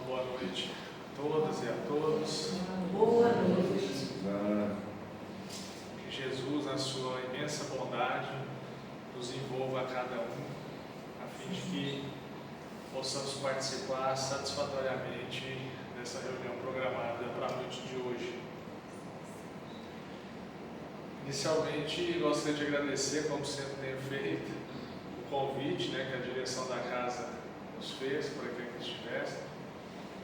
boa noite a todas e a todos. Boa noite. Que Jesus, na sua imensa bondade, nos envolva a cada um, a fim de que possamos participar satisfatoriamente dessa reunião programada para a noite de hoje. Inicialmente, gostaria de agradecer, como sempre tenho feito, o convite que a direção da casa nos fez para que aqui estivesse.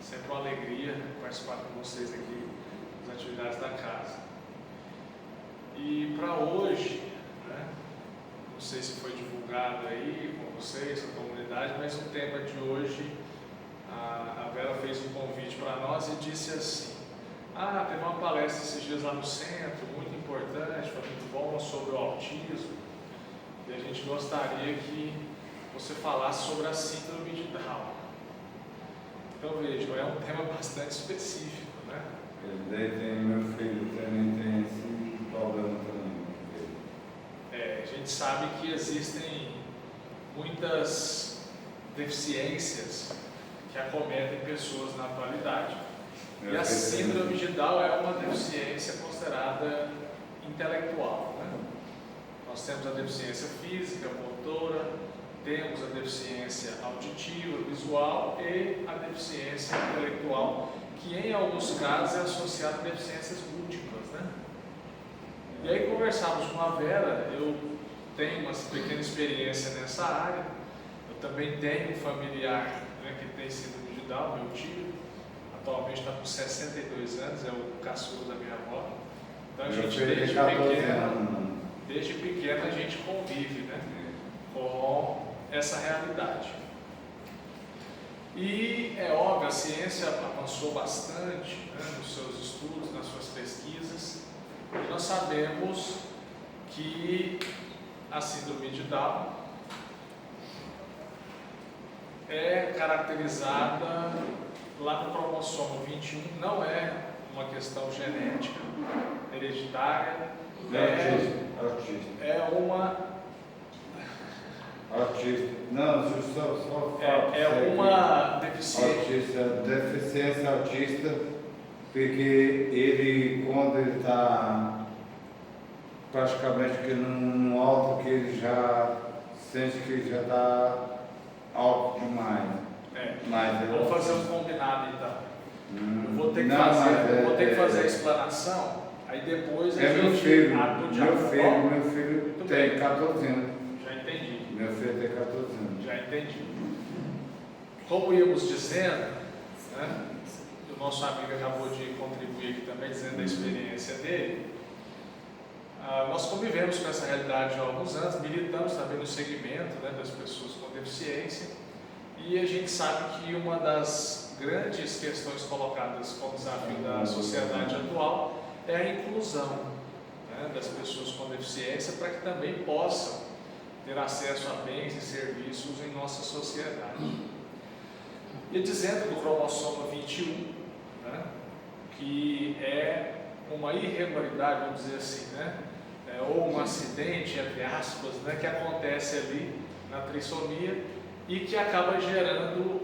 Sempre uma alegria participar com vocês aqui das atividades da casa. E para hoje, não sei se foi divulgado aí com vocês, com a comunidade, mas o tema de hoje, a Vera fez um convite para nós e disse assim: teve uma palestra esses dias lá no centro, muito importante, foi muito bom, sobre o autismo, e a gente gostaria que você falasse sobre a síndrome de Down. Então vejam, é um tema bastante específico, né? Daí tem meu filho também tem esse problema também. A gente sabe que existem muitas deficiências que acometem pessoas na atualidade. E a síndrome de Down é uma deficiência considerada intelectual, né? Nós temos a deficiência física, motora, temos a deficiência auditiva, visual e a deficiência intelectual, que em alguns casos é associada a deficiências múltiplas, né? E aí conversamos com a Vera, eu tenho uma pequena experiência nessa área, eu também tenho um familiar que tem síndrome de Down, meu tio, atualmente está com 62 anos, é o caçula da minha avó. Então a gente desde pequeno a gente convive, né, com essa realidade. E é óbvio, a ciência avançou bastante, nos seus estudos, nas suas pesquisas, e nós sabemos que a síndrome de Down é caracterizada lá no cromossomo 21, não é uma questão genética, hereditária, é uma... Autista. Não, só é uma deficiência autista, porque ele, quando ele está praticamente que num alto, que ele já sente que ele já está alto demais. Vamos fazer um combinado então. Eu vou ter que fazer a explanação, aí depois a gente... Meu filho tem 14 anos. Já entendi. Meu filho tem 14 anos. Já entendi. Como íamos dizendo, o nosso amigo acabou de contribuir aqui também, dizendo da experiência dele, nós convivemos com essa realidade há alguns anos, militamos também no segmento das pessoas com deficiência, e a gente sabe que uma das grandes questões colocadas como desafio da sociedade atual é a inclusão das pessoas com deficiência para que também possam ter acesso a bens e serviços em nossa sociedade. E dizendo do cromossomo 21, que é uma irregularidade, vamos dizer assim, ou um acidente, entre aspas, que acontece ali na trissomia e que acaba gerando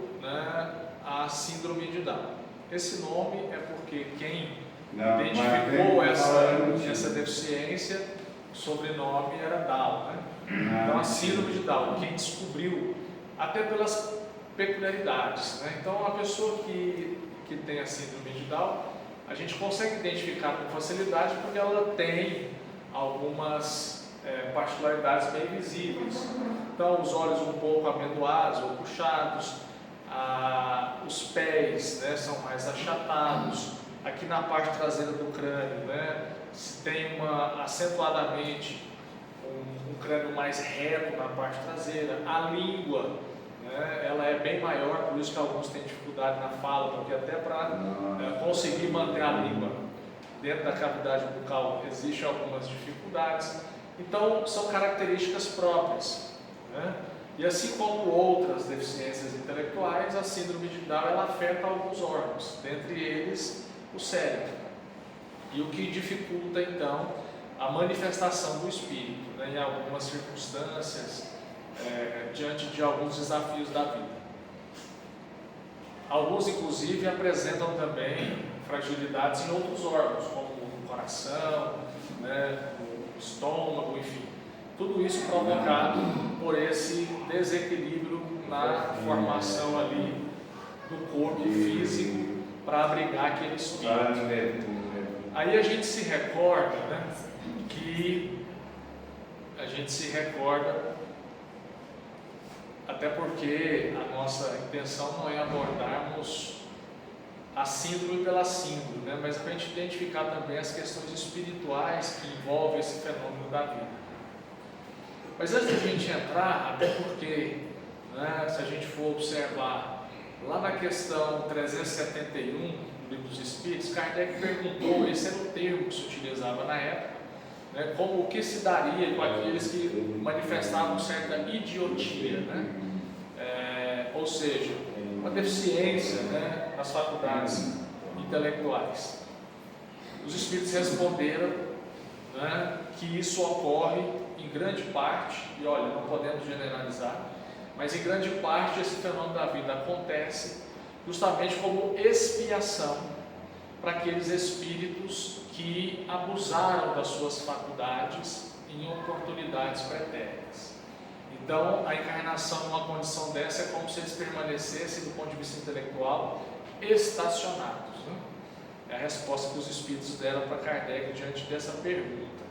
a síndrome de Down. Esse nome é porque quem identificou essa deficiência, o sobrenome era Down, Então a síndrome de Down, quem descobriu, até pelas peculiaridades, Então a pessoa que tem a síndrome de Down, a gente consegue identificar com facilidade porque ela tem algumas particularidades bem visíveis. Então os olhos um pouco amendoados ou puxados, os pés são mais achatados, aqui na parte traseira do crânio se tem acentuadamente um crânio mais reto na parte traseira, a língua ela é bem maior, por isso que alguns têm dificuldade na fala, porque até para conseguir manter a língua dentro da cavidade bucal existem algumas dificuldades. Então são características próprias, E assim como outras deficiências intelectuais, a síndrome de Down ela afeta alguns órgãos, dentre eles o cérebro, e o que dificulta então a manifestação do espírito em algumas circunstâncias, diante de alguns desafios da vida. Alguns, inclusive, apresentam também fragilidades em outros órgãos, como o coração, né, o estômago, enfim. Tudo isso provocado por esse desequilíbrio na formação ali do corpo físico para abrigar aquele espírito. Aí a gente se recorda, né, até porque a nossa intenção não é abordarmos a síndrome pela síndrome, né, mas para a gente identificar também as questões espirituais que envolvem esse fenômeno da vida. Mas antes de a gente entrar, até porque, né, se a gente for observar lá na questão 371 do Livro dos Espíritos, Kardec perguntou, esse era o termo que se utilizava na época, né, como o que se daria com aqueles que manifestavam certa idiotia, né? Ou seja, uma deficiência, né, nas faculdades intelectuais. Os Espíritos responderam, né, que isso ocorre em grande parte, e olha, não podemos generalizar, mas em grande parte esse fenômeno da vida acontece justamente como expiação para aqueles espíritos que abusaram das suas faculdades em oportunidades pretéritas. Então, a encarnação numa condição dessa é como se eles permanecessem, do ponto de vista intelectual, estacionados, né? É a resposta que os espíritos deram para Kardec diante dessa pergunta.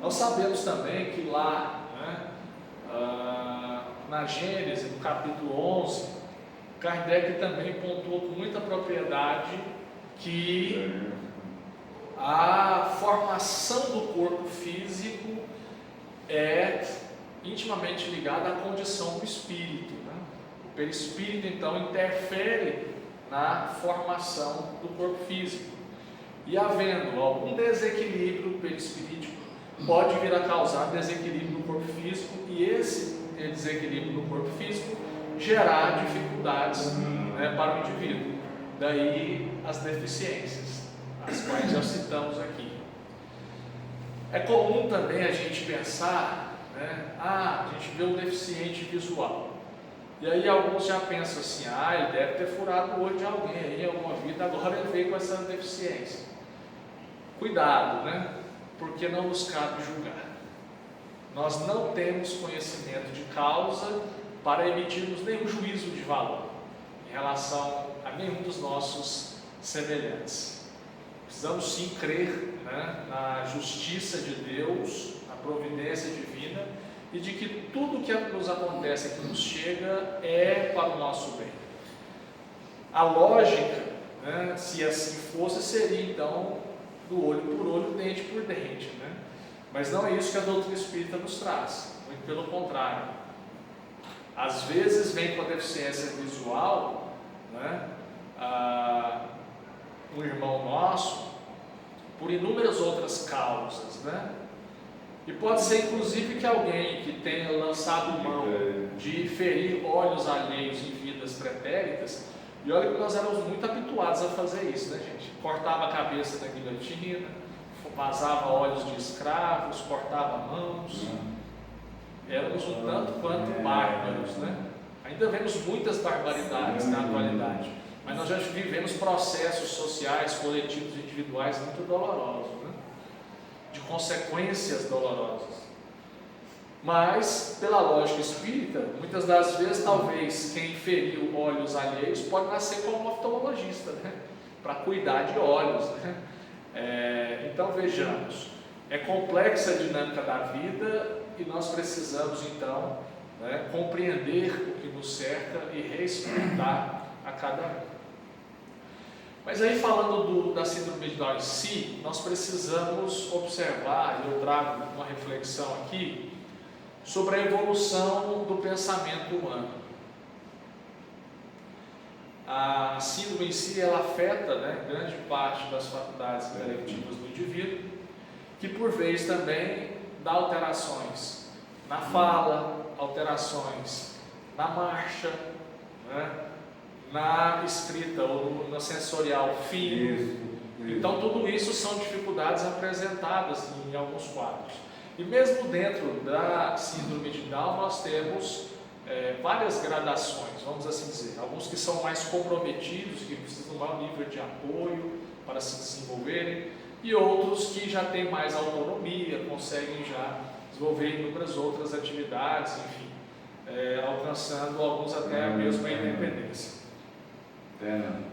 Nós sabemos também que lá, né, na Gênesis, no capítulo 11, Kardec também pontuou com muita propriedade que a formação do corpo físico é intimamente ligada à condição do espírito, né? O perispírito, então, interfere na formação do corpo físico. E havendo algum desequilíbrio perispirítico, pode vir a causar desequilíbrio no corpo físico, e esse desequilíbrio no corpo físico gerar dificuldades, né, para o indivíduo. Daí as deficiências, as quais já citamos aqui. É comum também a gente pensar, né, a gente vê um deficiente visual, e aí alguns já pensam assim, ele deve ter furado o olho de alguém aí em alguma vida, agora ele veio com essa deficiência. Cuidado, né? Porque não nos cabe julgar. Nós não temos conhecimento de causa para emitirmos nenhum juízo de valor em relação a nenhum dos nossos semelhantes. Precisamos sim crer, né, na justiça de Deus, na providência divina, e de que tudo que nos acontece, que nos chega, é para o nosso bem. A lógica, né, se assim fosse, seria então do olho por olho, dente por dente, né? Mas não é isso que a doutrina espírita nos traz, muito pelo contrário. Às vezes vem com a deficiência visual, né, um irmão nosso, por inúmeras outras causas, né? E pode ser inclusive que alguém que tenha lançado mão de ferir olhos alheios em vidas pretéritas, e olha que nós éramos muito habituados a fazer isso, né, gente? Cortava a cabeça da guilhotina, vazava olhos de escravos, cortava mãos. Éramos um tanto quanto bárbaros, né? Ainda vemos muitas barbaridades na atualidade, mas nós já vivemos processos sociais, coletivos, individuais muito dolorosos, né? De consequências dolorosas. Mas, pela lógica espírita, muitas das vezes, talvez, quem feriu olhos alheios pode nascer como oftalmologista, né? Para cuidar de olhos, né? Então, vejamos, é complexa a dinâmica da vida e nós precisamos, então, né, compreender o que nos cerca e respeitar a cada um. Mas aí, falando da síndrome de Down em si, nós precisamos observar, e eu trago uma reflexão aqui, sobre a evolução do pensamento humano. A síndrome em si, ela afeta, né, grande parte das faculdades intelectivas do indivíduo, que por vezes também dá alterações na fala, alterações na marcha, né, na escrita ou na sensorial fino. Então tudo isso são dificuldades apresentadas em alguns quadros. E mesmo dentro da síndrome de Down nós temos várias gradações. vamos assim dizer. Alguns que são mais comprometidos, que precisam de um maior nível de apoio para se desenvolverem, e outros que já têm mais autonomia, conseguem já desenvolver inúmeras outras atividades, enfim, alcançando alguns até mesmo a independência.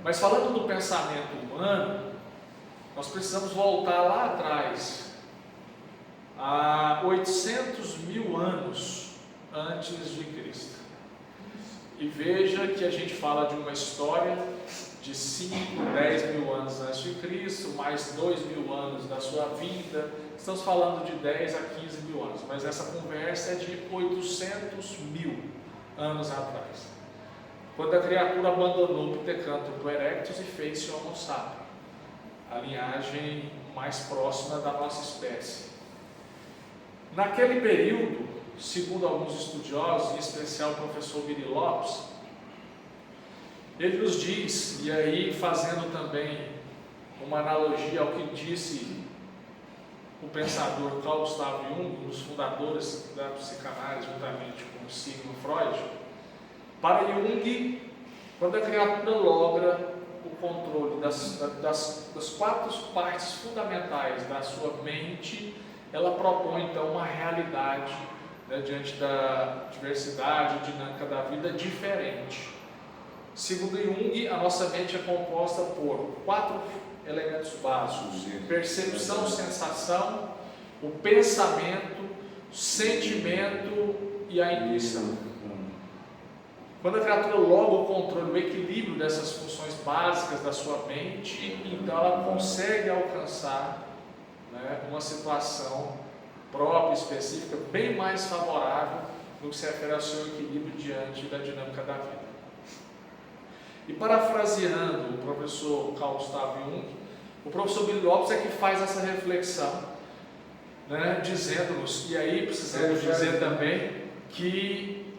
Mas falando do pensamento humano, nós precisamos voltar lá atrás, há 800 mil anos antes de Cristo. E veja que a gente fala de uma história de 5, 10 mil anos antes de Cristo, mais 2 mil anos da sua vida. Estamos falando de 10 a 15 mil anos, mas essa conversa é de 800 mil anos atrás, quando a criatura abandonou o Pithecanthropus erectus e fez-se Homo sapiens, a linhagem mais próxima da nossa espécie. Naquele período, segundo alguns estudiosos, em especial o professor Billy Lopes, ele nos diz, e aí fazendo também uma analogia ao que disse o pensador Carl Gustav Jung, um dos fundadores da psicanálise, juntamente com Sigmund Freud, para Jung, quando a criatura logra o controle das 4 partes fundamentais da sua mente, ela propõe então uma realidade, né, diante da diversidade e dinâmica da vida diferente. Segundo Jung, a nossa mente é composta por 4 elementos básicos: percepção, sensação, o pensamento, o sentimento e a intuição. Quando a criatura logra o controle, o equilíbrio dessas funções básicas da sua mente, então ela consegue alcançar, né, uma situação própria, específica, bem mais favorável no que se refere ao seu equilíbrio diante da dinâmica da vida. E parafraseando o professor Carl Gustav Jung, o professor Billy Lopes é que faz essa reflexão, né, dizendo-nos, e aí precisamos dizer também que,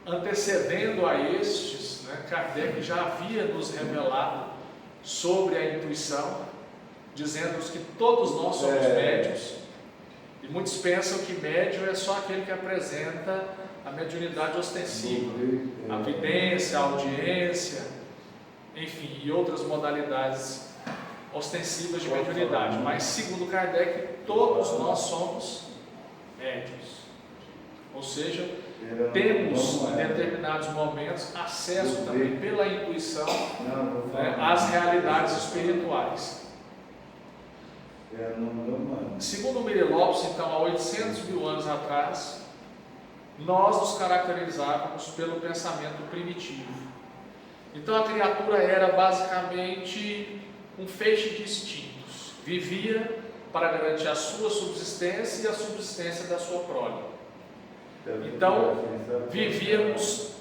antecedendo a estes, né, Kardec já havia nos revelado sobre a intuição, dizendo-nos que todos nós somos médiuns, e muitos pensam que médium é só aquele que apresenta a mediunidade ostensiva, a vidência, a audiência, enfim, e outras modalidades ostensivas de mediunidade. Mas, segundo Kardec, todos nós somos médiuns, ou seja, temos em determinados momentos acesso também pela intuição, né, às realidades espirituais. Segundo Billy Lopes, então, há 800 mil anos atrás, nós nos caracterizávamos pelo pensamento primitivo. Então a criatura era basicamente um feixe de instintos, vivia para garantir a sua subsistência e a subsistência da sua prole. Então vivíamos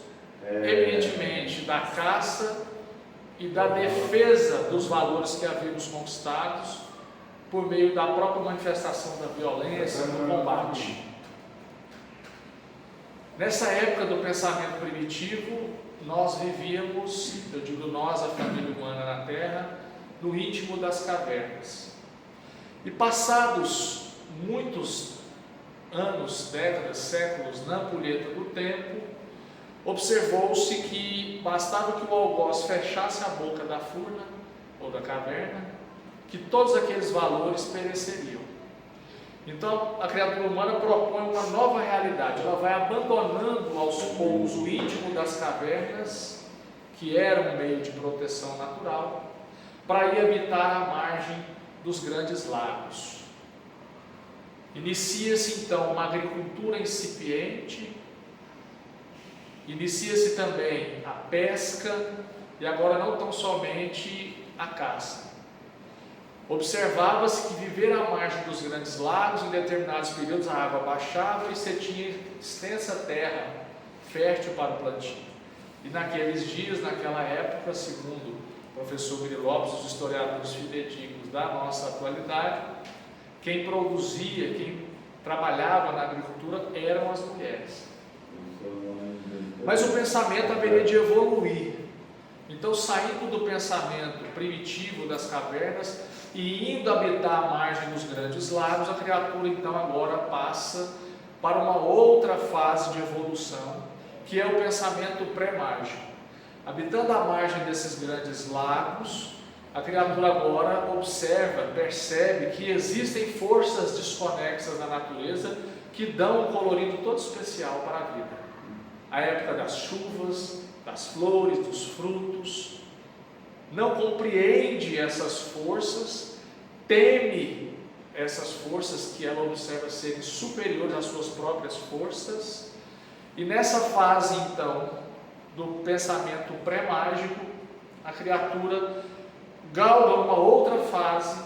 eminentemente da caça e da defesa dos valores que havíamos conquistados por meio da própria manifestação da violência, do combate. Nessa época do pensamento primitivo, nós vivíamos, eu digo nós, a família humana na Terra, no íntimo das cavernas. E passados muitos anos, décadas, séculos, na ampulheta do tempo, observou-se que bastava que o algoz fechasse a boca da furna ou da caverna, que todos aqueles valores pereceriam. Então a criatura humana propõe uma nova realidade, ela vai abandonando aos poucos o íntimo das cavernas, que era um meio de proteção natural, para ir habitar à margem dos grandes lagos. Inicia-se então uma agricultura incipiente, inicia-se também a pesca e agora não tão somente a caça. Observava-se que viver à margem dos grandes lagos, em determinados períodos a água baixava e você tinha extensa terra fértil para o plantio. E naqueles dias, naquela época, segundo o professor Billy Lopes, os historiadores fidedignos da nossa atualidade, quem produzia, quem trabalhava na agricultura eram as mulheres. Mas o pensamento haveria de evoluir. Então, saindo do pensamento primitivo das cavernas e indo habitar a margem dos grandes lagos, a criatura então agora passa para uma outra fase de evolução, que é o pensamento pré-mágico. Habitando à margem desses grandes lagos, a criatura agora observa, percebe que existem forças desconexas na natureza que dão um colorido todo especial para a vida. A época das chuvas, das flores, dos frutos. Não compreende essas forças, teme essas forças que ela observa serem superiores às suas próprias forças. E nessa fase, então, do pensamento pré-mágico, a criatura galga uma outra fase,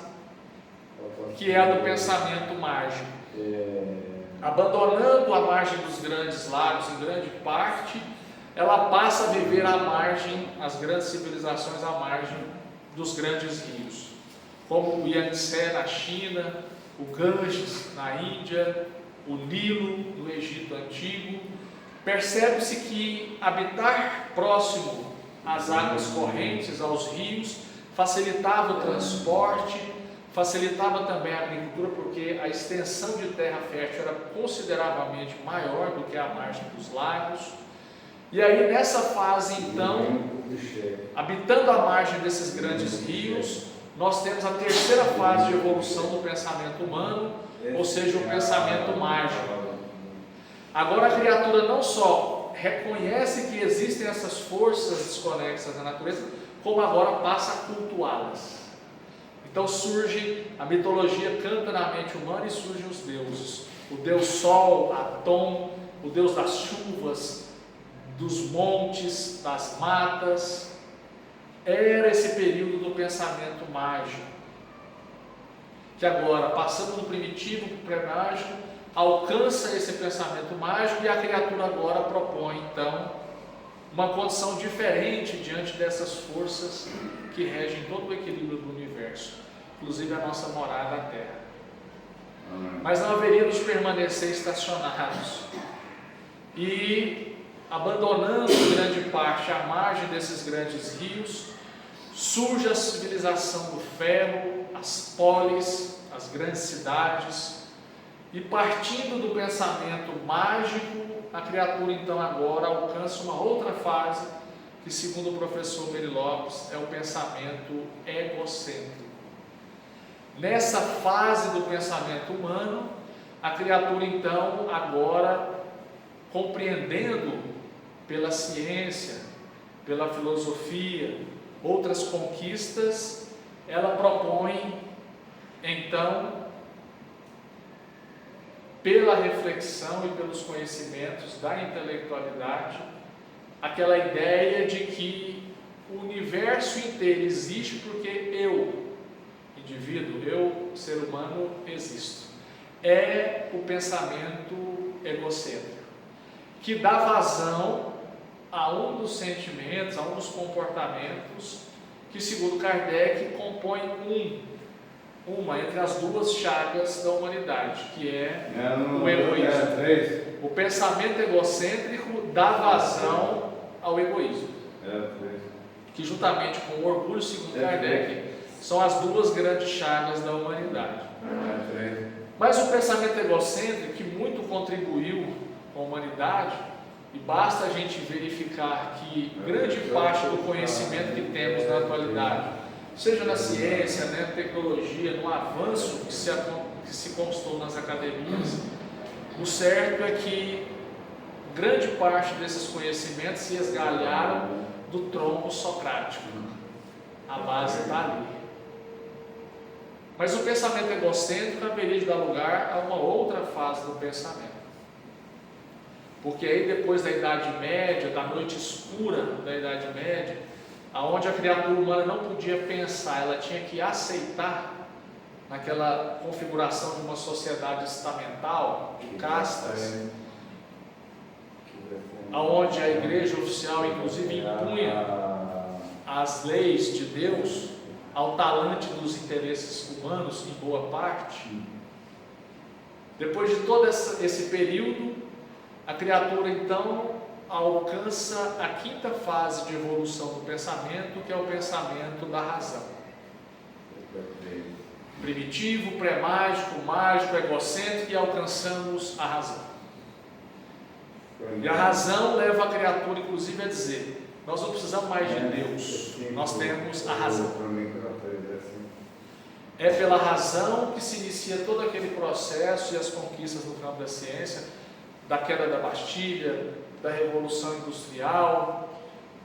que é a do pensamento mágico. Abandonando a margem dos grandes lagos em grande parte, ela passa a viver à margem, as grandes civilizações à margem dos grandes rios, como o Yangtze na China, o Ganges na Índia, o Nilo no Egito Antigo. Percebe-se que habitar próximo às águas correntes, aos rios, facilitava o transporte, facilitava também a agricultura, porque a extensão de terra fértil era consideravelmente maior do que a margem dos lagos. E aí nessa fase então, habitando a margem desses grandes rios, nós temos a terceira fase de evolução do pensamento humano, ou seja, o pensamento mágico. Agora a criatura não só reconhece que existem essas forças desconexas na natureza, como agora passa a cultuá-las. Então surge, a mitologia canta na mente humana e surgem os deuses. O deus Sol, Atom, o deus das chuvas, dos montes, das matas. Era esse período do pensamento mágico, que agora, passando do primitivo para o pré-mágico, alcança esse pensamento mágico, e a criatura agora propõe então uma condição diferente diante dessas forças que regem todo o equilíbrio do universo, inclusive a nossa morada, a Terra. Mas não haveríamos de permanecer estacionados e, abandonando grande parte à margem desses grandes rios, surge a civilização do ferro, as polis, as grandes cidades. E partindo do pensamento mágico, a criatura então agora alcança uma outra fase, que segundo o professor Mary Lopes é o pensamento egocêntrico. Nessa fase do pensamento humano, a criatura então agora, compreendendo pela ciência, pela filosofia, outras conquistas, ela propõe então, pela reflexão e pelos conhecimentos da intelectualidade, aquela ideia de que o universo inteiro existe porque eu, indivíduo, eu, ser humano, existo. É o pensamento egocêntrico, que dá vazão a um dos sentimentos, a um dos comportamentos que, segundo Kardec, compõe uma entre as duas chagas da humanidade, que é o egoísmo. O pensamento egocêntrico dá vazão ao egoísmo, que juntamente com o orgulho, segundo Kardec, são as duas grandes chagas da humanidade. Mas o pensamento egocêntrico, que muito contribuiu com a humanidade, e basta a gente verificar que grande parte do conhecimento que temos na atualidade, seja na ciência, na tecnologia, no avanço que se constou nas academias, o certo é que grande parte desses conhecimentos se esgalharam do tronco socrático. A base está ali. Mas o pensamento egocêntrico haveria de dar lugar a uma outra fase do pensamento. Porque aí depois da Idade Média, da noite escura da Idade Média, aonde a criatura humana não podia pensar, ela tinha que aceitar, naquela configuração de uma sociedade estamental, de castas, aonde a igreja oficial inclusive impunha as leis de Deus ao talante dos interesses humanos, em boa parte. Depois de todo esse período, a criatura então alcança a quinta fase de evolução do pensamento, que é o pensamento da razão. Primitivo, pré-mágico, mágico, egocêntrico, e alcançamos a razão. E a razão leva a criatura, inclusive, a dizer: nós não precisamos mais de Deus, nós temos a razão. É pela razão que se inicia todo aquele processo e as conquistas no campo da ciência, da queda da Bastilha, da Revolução Industrial.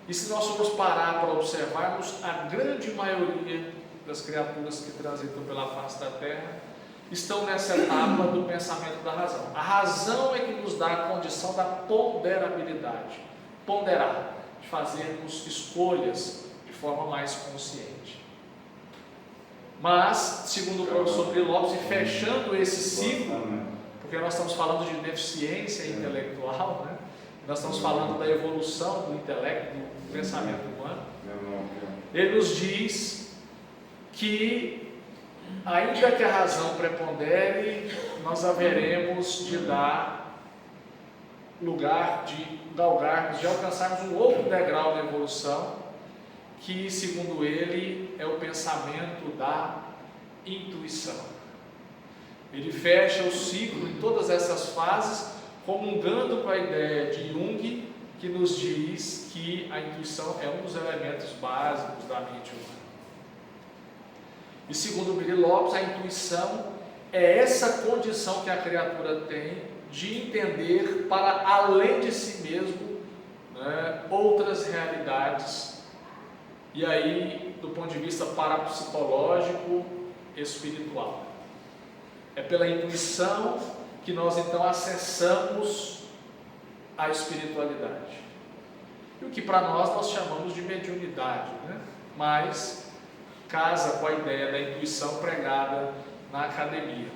E se nós formos parar para observarmos, a grande maioria das criaturas que transitam pela face da Terra estão nessa etapa do pensamento da razão. A razão é que nos dá a condição da ponderabilidade, ponderar, de fazermos escolhas de forma mais consciente. Mas, segundo o professor Brito Lopes, e fechando esse ciclo, porque nós estamos falando de deficiência intelectual, né? Nós estamos falando da evolução do intelecto, do pensamento humano. Ele nos diz que, ainda que a razão prepondere, nós haveremos de dar lugar, de galgarmos, de alcançarmos um outro degrau na evolução, que, segundo ele, é o pensamento da intuição. Ele fecha o ciclo em todas essas fases, comungando com a ideia de Jung, que nos diz que a intuição é um dos elementos básicos da mente humana. E segundo Brito Lopes, a intuição é essa condição que a criatura tem de entender para além de si mesmo, né, outras realidades. E aí, do ponto de vista parapsicológico, espiritual. É pela intuição que nós então acessamos a espiritualidade. E o que para nós chamamos de mediunidade, né? Mas casa com a ideia da intuição pregada na academia.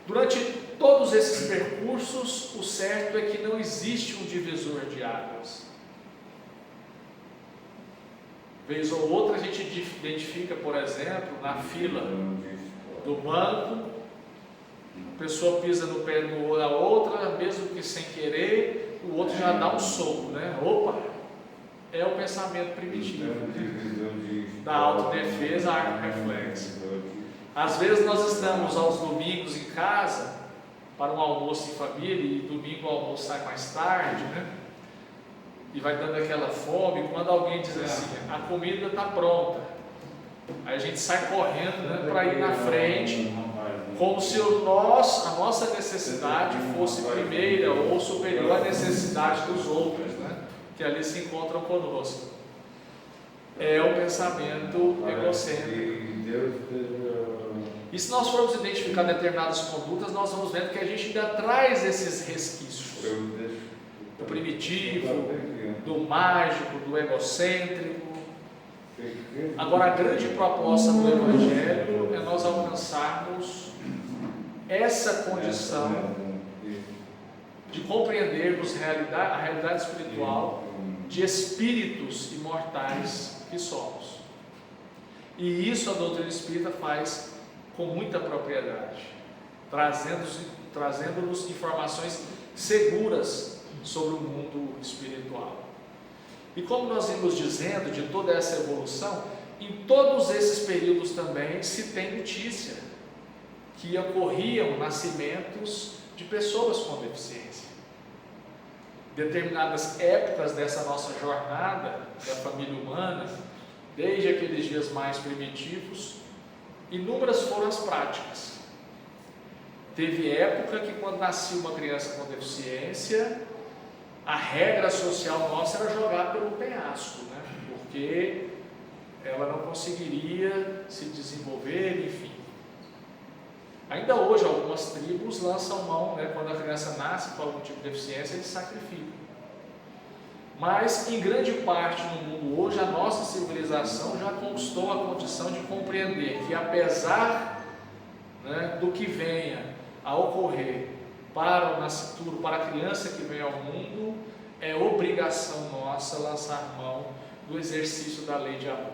Durante todos esses percursos, o certo é que não existe um divisor de águas. Vez ou outra a gente identifica, por exemplo, na fila do banco, a pessoa pisa no pé da outra, mesmo que sem querer, o outro já dá um soco, né? Opa! É o pensamento primitivo, da autodefesa, arco reflexo. Às vezes nós estamos aos domingos em casa, para um almoço em família, e domingo o almoço sai mais tarde, né? E vai dando aquela fome, quando alguém diz assim, a comida está pronta, aí a gente sai correndo, né, para ir na frente, como se a nossa necessidade fosse primeira ou superior à necessidade dos outros, né, que ali se encontram conosco. É o pensamento egocêntrico. E se nós formos identificar determinadas condutas, nós vamos vendo que a gente ainda traz esses resquícios do primitivo, do mágico, do egocêntrico. Agora, a grande proposta do Evangelho é nós alcançarmos essa condição de compreendermos a realidade espiritual de espíritos imortais que somos. E isso a doutrina espírita faz com muita propriedade, trazendo-nos informações seguras sobre o mundo espiritual. E como nós vimos dizendo de toda essa evolução, em todos esses períodos também se tem notícia que ocorriam nascimentos de pessoas com deficiência. Determinadas épocas dessa nossa jornada da família humana, desde aqueles dias mais primitivos, inúmeras foram as práticas. Teve época que, quando nascia uma criança com deficiência, a regra social nossa era jogar pelo penhasco, né? Porque ela não conseguiria se desenvolver, enfim. Ainda hoje, algumas tribos lançam mão, né? Quando a criança nasce com algum tipo de deficiência, eles sacrificam. Mas, em grande parte no mundo hoje, a nossa civilização já conquistou a condição de compreender que, apesar, né, do que venha a ocorrer para o nascituro, para a criança que vem ao mundo, é obrigação nossa lançar mão do exercício da lei de amor,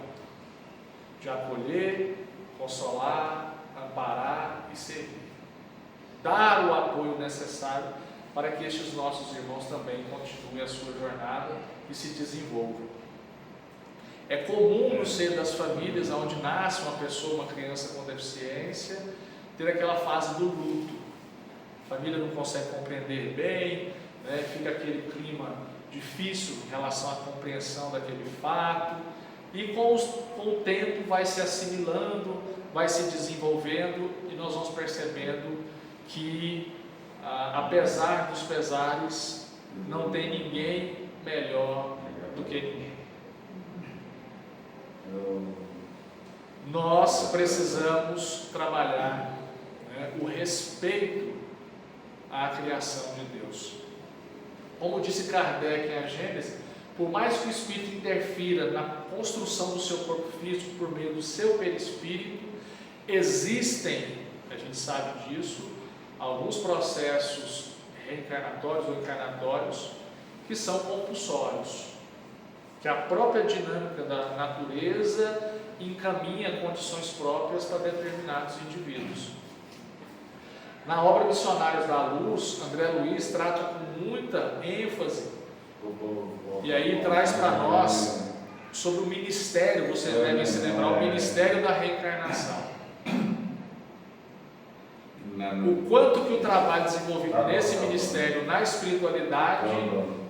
de acolher, consolar, amparar e servir, dar o apoio necessário para que estes nossos irmãos também continuem a sua jornada e se desenvolvam. É comum no seio das famílias onde nasce uma pessoa, uma criança com deficiência, ter aquela fase do luto. A família não consegue compreender bem, né? Fica aquele clima difícil em relação à compreensão daquele fato, e com o tempo vai se assimilando, vai se desenvolvendo, e nós vamos percebendo que, apesar dos pesares, não tem ninguém melhor do que ninguém. Nós precisamos trabalhar, né, o respeito à criação de Deus. Como disse Kardec em A Gênese, por mais que o Espírito interfira na construção do seu corpo físico por meio do seu perispírito, existem, a gente sabe disso, alguns processos reencarnatórios ou encarnatórios que são compulsórios, que a própria dinâmica da natureza encaminha condições próprias para determinados indivíduos. Na obra Missionários da Luz, André Luiz trata com muita ênfase, e aí traz para nós sobre o ministério, vocês devem se lembrar, o ministério da reencarnação. O quanto que o trabalho desenvolvido nesse ministério, na espiritualidade,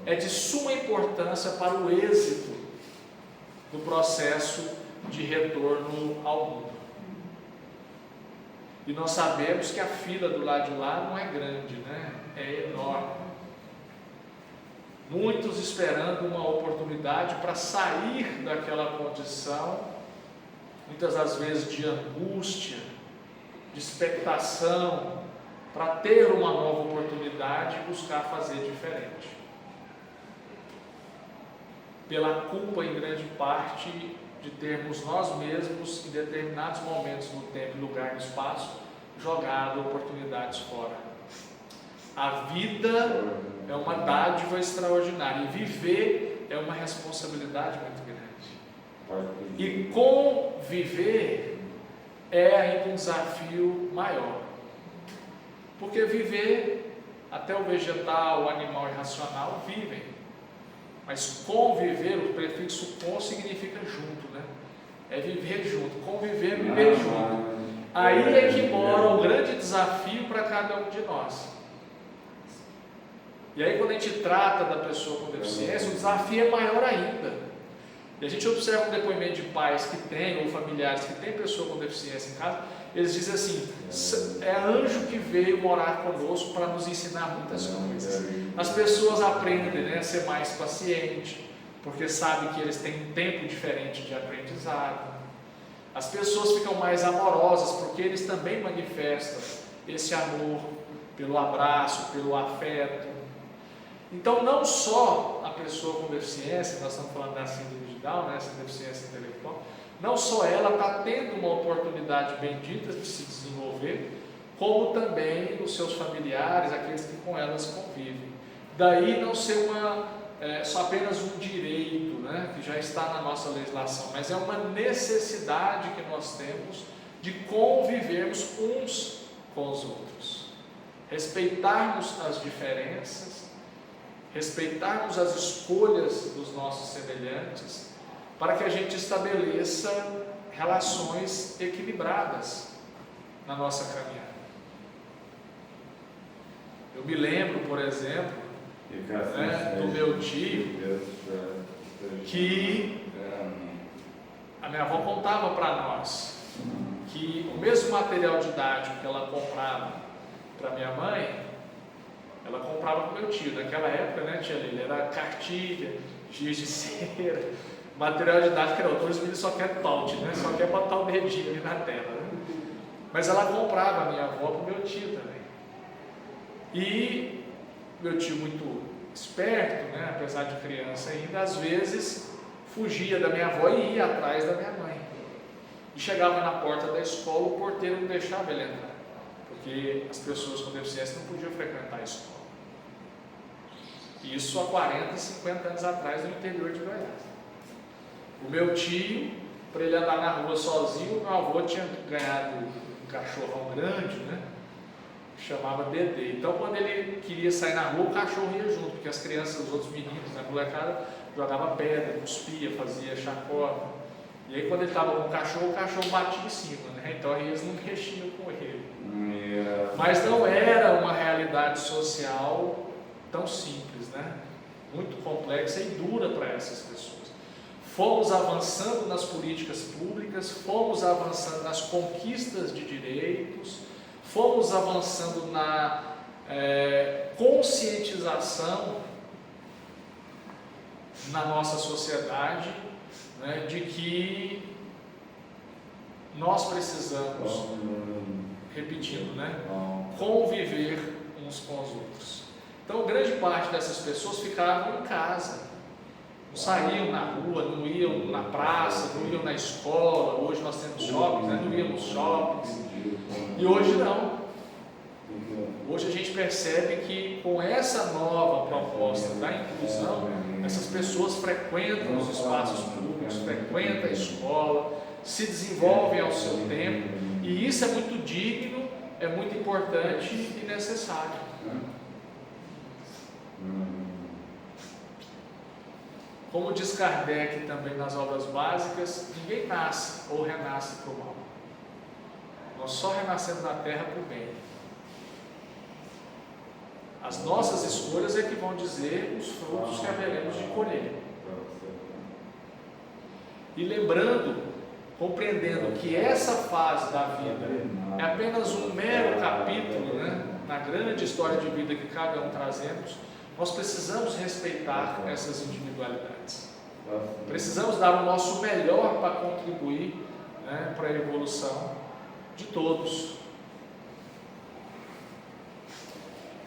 é de suma importância para o êxito do processo de retorno ao mundo. E nós sabemos que a fila do lado de lá não é grande, né? É enorme. Muitos esperando uma oportunidade para sair daquela condição, muitas das vezes de angústia, de expectação, para ter uma nova oportunidade e buscar fazer diferente. Pela culpa, em grande parte, de termos nós mesmos, em determinados momentos no tempo, lugar e espaço, jogado oportunidades fora. A vida é uma dádiva extraordinária, e viver é uma responsabilidade muito grande. E conviver é ainda um desafio maior, porque viver, até o vegetal, o animal irracional vivem, mas conviver, o prefixo com significa junto, né? É viver junto, conviver, viver junto. Aí é que mora o grande desafio para cada um de nós. E aí, quando a gente trata da pessoa com deficiência, o desafio é maior ainda. E a gente observa um depoimento de pais que têm, ou familiares que têm pessoa com deficiência em casa, eles dizem assim: é anjo que veio morar conosco para nos ensinar muitas coisas. As pessoas aprendem, né, a ser mais paciente, porque sabem que eles têm um tempo diferente de aprendizado. As pessoas ficam mais amorosas, porque eles também manifestam esse amor pelo abraço, pelo afeto. Então, não só a pessoa com deficiência, nós estamos falando da síndrome de Down, né, essa deficiência intelectual, não só ela está tendo uma oportunidade bendita de se desenvolver, como também os seus familiares, aqueles que com elas convivem. Daí não ser só apenas um direito, né, que já está na nossa legislação, mas é uma necessidade que nós temos de convivermos uns com os outros, respeitarmos as diferenças, respeitarmos as escolhas dos nossos semelhantes, para que a gente estabeleça relações equilibradas na nossa caminhada. Eu me lembro, por exemplo, né, do meu tio, que a minha avó contava para nós que o mesmo material didático que ela comprava para minha mãe, ela comprava para o meu tio. Naquela época, né, tia Lília, era cartilha, giz de cera, material didático era outro, os meninos só querem touch, né, só quer botar o dedinho ali na tela, né? Mas ela comprava a minha avó para o meu tio também. E meu tio, muito esperto, né, apesar de criança ainda, às vezes fugia da minha avó e ia atrás da minha mãe. E chegava na porta da escola, o porteiro não deixava ele entrar, porque as pessoas com deficiência não podiam frequentar a escola. Isso há 40, 50 anos atrás, no interior de Goiás. O meu tio, para ele andar na rua sozinho, meu avô tinha ganhado um cachorrão grande, né? Chamava Dedê. Então, quando ele queria sair na rua, o cachorro ia junto, porque as crianças, os outros meninos, na molecada, jogavam pedra, cuspia, fazia chacota. E aí, quando ele estava com o cachorro batia em cima, né? Então aí eles não mexiam com ele. Mas não era uma realidade social tão simples, né? Muito complexa e dura para essas pessoas. Fomos avançando nas políticas públicas, fomos avançando nas conquistas de direitos, fomos avançando na conscientização na nossa sociedade, né, de que nós precisamos, repetindo, né, conviver uns com os outros. Então, grande parte dessas pessoas ficavam em casa, não saíam na rua, não iam na praça, não iam na escola. Hoje nós temos shoppings, né? Não iam nos shoppings. E hoje não. Hoje a gente percebe que com essa nova proposta da inclusão, essas pessoas frequentam os espaços públicos, frequentam a escola, se desenvolvem ao seu tempo, e isso é muito digno, é muito importante e necessário. Como diz Kardec também nas obras básicas, ninguém nasce ou renasce para o mal. Nós só renascemos na Terra para o bem. As nossas escolhas é que vão dizer os frutos que haveremos de colher. E lembrando, compreendendo que essa fase da vida é apenas um mero capítulo, né, na grande história de vida que cada um trazemos, nós precisamos respeitar essas individualidades. Precisamos dar o nosso melhor para contribuir, né, para a evolução de todos.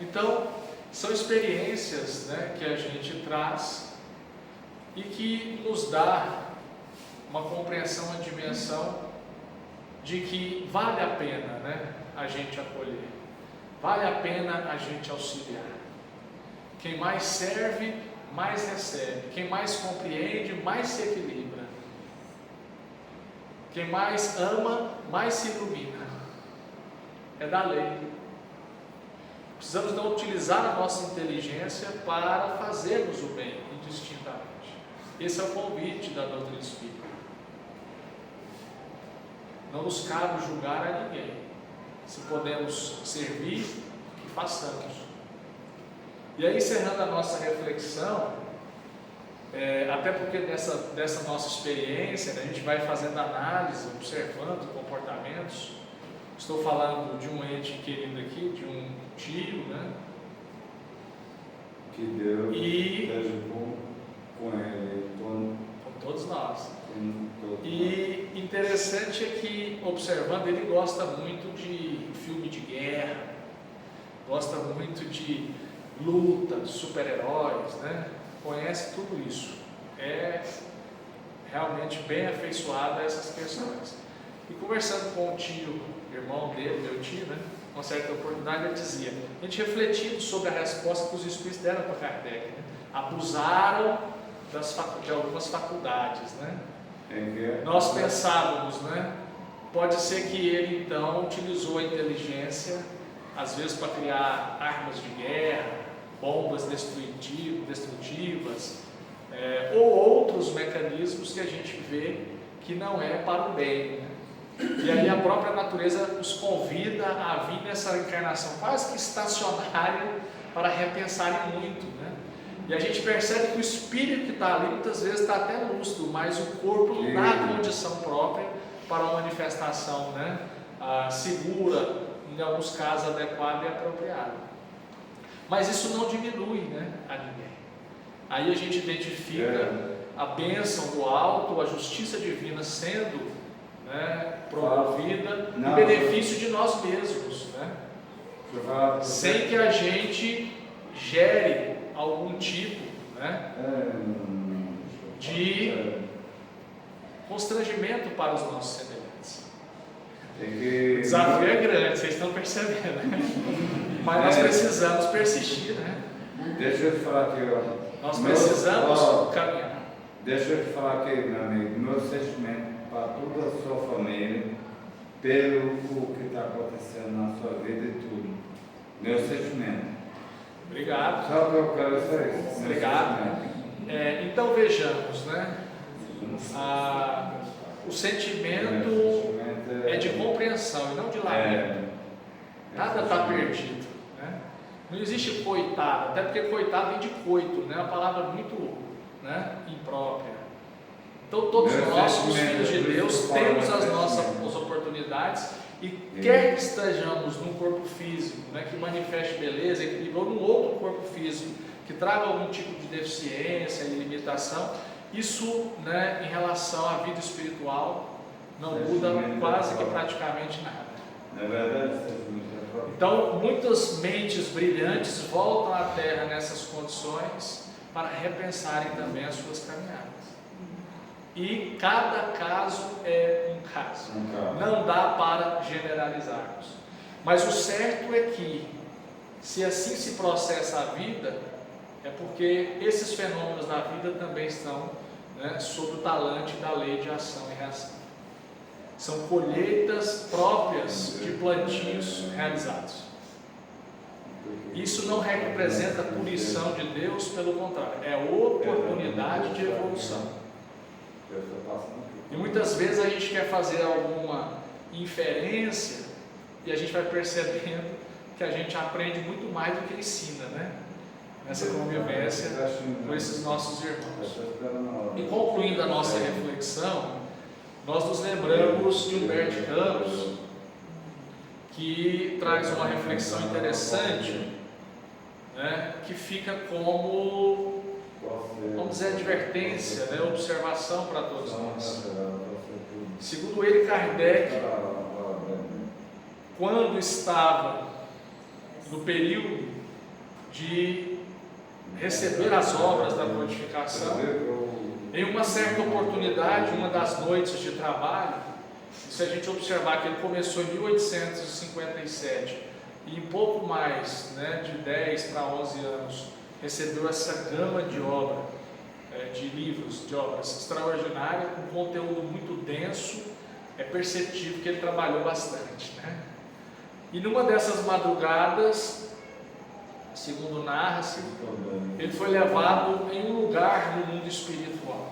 Então, são experiências, né, que a gente traz e que nos dá uma compreensão, uma dimensão de que vale a pena, né, a gente acolher, vale a pena a gente auxiliar. Quem mais serve, mais recebe. Quem mais compreende, mais se equilibra. Quem mais ama, mais se ilumina. É da lei. Precisamos então utilizar a nossa inteligência para fazermos o bem indistintamente. Esse é o convite da doutrina espírita. Não nos cabe julgar a ninguém. Se podemos servir, que façamos. E aí, encerrando a nossa reflexão, até porque dessa nossa experiência, né, a gente vai fazendo análise, observando comportamentos. Estou falando de um ente querido aqui, de um tio, né? Que Deus esteja com ele, com todos nós. E interessante é que, observando, ele gosta muito de filme de guerra, gosta muito de luta, super-heróis, né? Conhece tudo isso, é realmente bem afeiçoado a essas questões. E conversando com o tio, irmão dele, meu tio, né? Uma certa oportunidade ele dizia, a gente refletindo sobre a resposta que os espíritos deram para Kardec, né? Abusaram de algumas faculdades, né? Nós pensávamos, né? Pode ser que ele então utilizou a inteligência, às vezes para criar armas de guerra, bombas destrutivas, ou outros mecanismos que a gente vê que não é para o bem, né? E aí a própria natureza nos convida a vir nessa encarnação quase que estacionária para repensar muito, né? E a gente percebe que o espírito que está ali muitas vezes está até lúcido, mas o corpo não dá a condição própria para uma manifestação, né, segura, em alguns casos adequada e apropriada. Mas isso não diminui, né, a ninguém. Aí a gente identifica a bênção do alto, a justiça divina sendo, né, promovida em benefício de nós mesmos, né? Sem que a gente gere algum tipo, né, de constrangimento para os nossos semelhantes. O desafio é grande, vocês estão percebendo, né? Mas nós precisamos persistir, né? Deixa eu te falar aqui, ó. Nós precisamos caminhar. Deixa eu te falar aqui, meu amigo, meu sentimento para toda a sua família, pelo que está acontecendo na sua vida e tudo. Meu sentimento. Obrigado. Só que eu quero ser isso. Obrigado. Então vejamos, né? O sentimento é de compreensão e não de lamento. Nada está perdido, né? Não existe coitado, até porque coitado vem de coito, né? Uma palavra muito, né, imprópria. Então todos nós, os filhos de Deus, temos as nossas oportunidades e quer que estejamos num corpo físico, né, que manifeste beleza, equilíbrio, ou num outro corpo físico que traga algum tipo de deficiência e limitação, isso, né, em relação à vida espiritual não muda quase que praticamente nada. Na verdade, então, muitas mentes brilhantes voltam à Terra nessas condições para repensarem também as suas caminhadas. E cada caso é um caso. Não dá para generalizarmos. Mas o certo é que, se assim se processa a vida, é porque esses fenômenos na vida também estão, né, sob o talante da lei de ação e reação. São colheitas próprias de plantios realizados. Isso não representa punição de Deus, pelo contrário, é oportunidade de evolução. E muitas vezes a gente quer fazer alguma inferência e a gente vai percebendo que a gente aprende muito mais do que ensina, né? Nessa convivência com esses nossos irmãos. E concluindo a nossa reflexão, nós nos lembramos de Humberto Campos, que traz uma reflexão interessante, né, que fica como, vamos dizer, advertência, né, observação para todos nós. Segundo ele, Kardec, quando estava no período de receber as obras da codificação, em uma certa oportunidade, uma das noites de trabalho, se a gente observar que ele começou em 1857 e em pouco mais, né, de 10 para 11 anos, recebeu essa gama de obra, de livros, de obras extraordinária, com conteúdo muito denso, é perceptível que ele trabalhou bastante, né? E numa dessas madrugadas, segundo narra-se, ele foi levado em um lugar no mundo espiritual.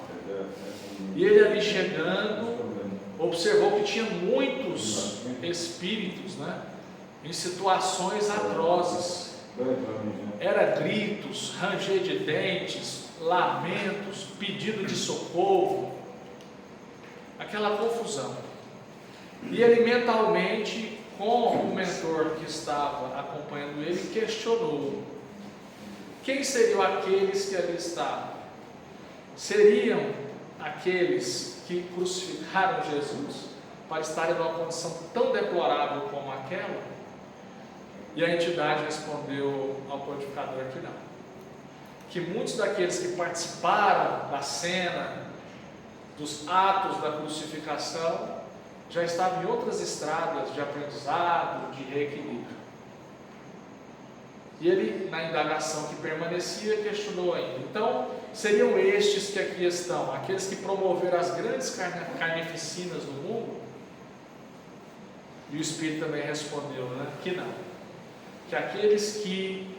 E ele ali chegando, observou que tinha muitos espíritos, né, em situações atrozes. Era gritos, ranger de dentes, lamentos, pedido de socorro, aquela confusão. E ele mentalmente, com o mentor que estava acompanhando ele, questionou: quem seriam aqueles que ali estavam? Seriam aqueles que crucificaram Jesus para estarem numa condição tão deplorável como aquela? E a entidade respondeu ao codificador que não, que muitos daqueles que participaram da cena, dos atos da crucificação, já estavam em outras estradas de aprendizado, de reequilíbrio. E ele, na indagação que permanecia, questionou ainda: então, seriam estes que aqui estão, aqueles que promoveram as grandes carnificinas do mundo? E o Espírito também respondeu, né, que não, que aqueles que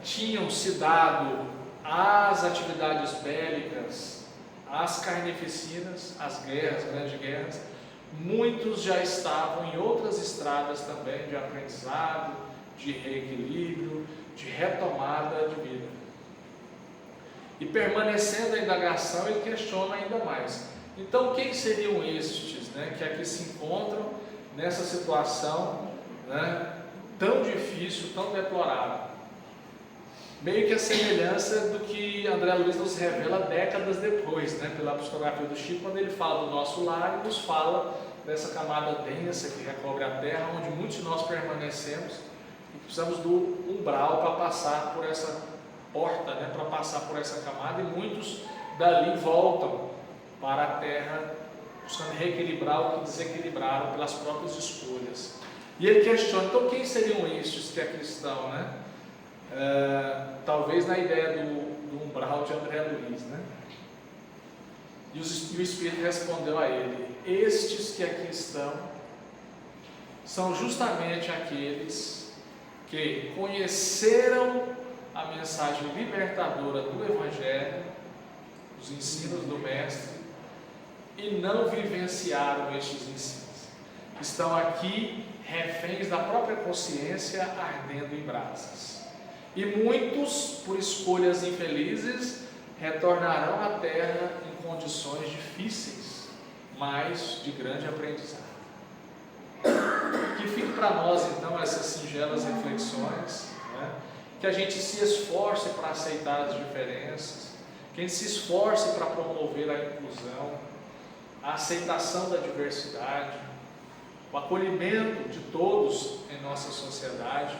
tinham se dado às atividades bélicas, às carnificinas, às guerras, grandes guerras, muitos já estavam em outras estradas também de aprendizado, de reequilíbrio, de retomada de vida. E permanecendo a indagação, ele questiona ainda mais: então quem seriam estes, né, que aqui se encontram nessa situação, né, tão difícil, tão deplorável? Meio que a semelhança do que André Luiz nos revela décadas depois, né, pela psicografia do Chico, quando ele fala do nosso lar e nos fala dessa camada densa que recobre a terra, onde muitos de nós permanecemos e precisamos do umbral para passar por essa porta, né, para passar por essa camada, e muitos dali voltam para a terra buscando reequilibrar o que desequilibraram pelas próprias escolhas. E ele questiona: então quem seriam estes que aqui estão, né? Talvez na ideia do umbral de André Luiz, né? E o Espírito respondeu a ele: estes que aqui estão são justamente aqueles que conheceram a mensagem libertadora do Evangelho, os ensinos do Mestre, e não vivenciaram estes ensinos. Estão aqui reféns da própria consciência ardendo em brasas. E muitos, por escolhas infelizes, retornarão à terra em condições difíceis, mas de grande aprendizado. Que fique para nós então essas singelas reflexões, né? Que a gente se esforce para aceitar as diferenças, que a gente se esforce para promover a inclusão, a aceitação da diversidade, o acolhimento de todos em nossa sociedade.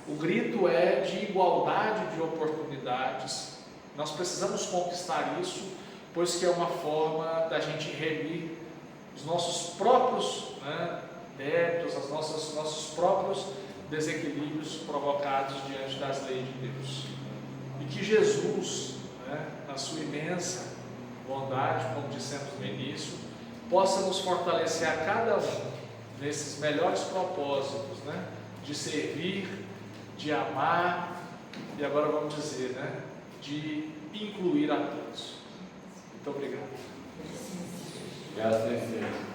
O grito é de igualdade de oportunidades. Nós precisamos conquistar isso, pois que é uma forma da gente remir os nossos próprios, né, débitos, nossos próprios desequilíbrios provocados diante das leis de Deus. E que Jesus, né, na sua imensa bondade, como dissemos no início, possa nos fortalecer a cada um nesses melhores propósitos, né, de servir, de amar e agora vamos dizer, né, de incluir a todos. Muito obrigado. Graças a Deus.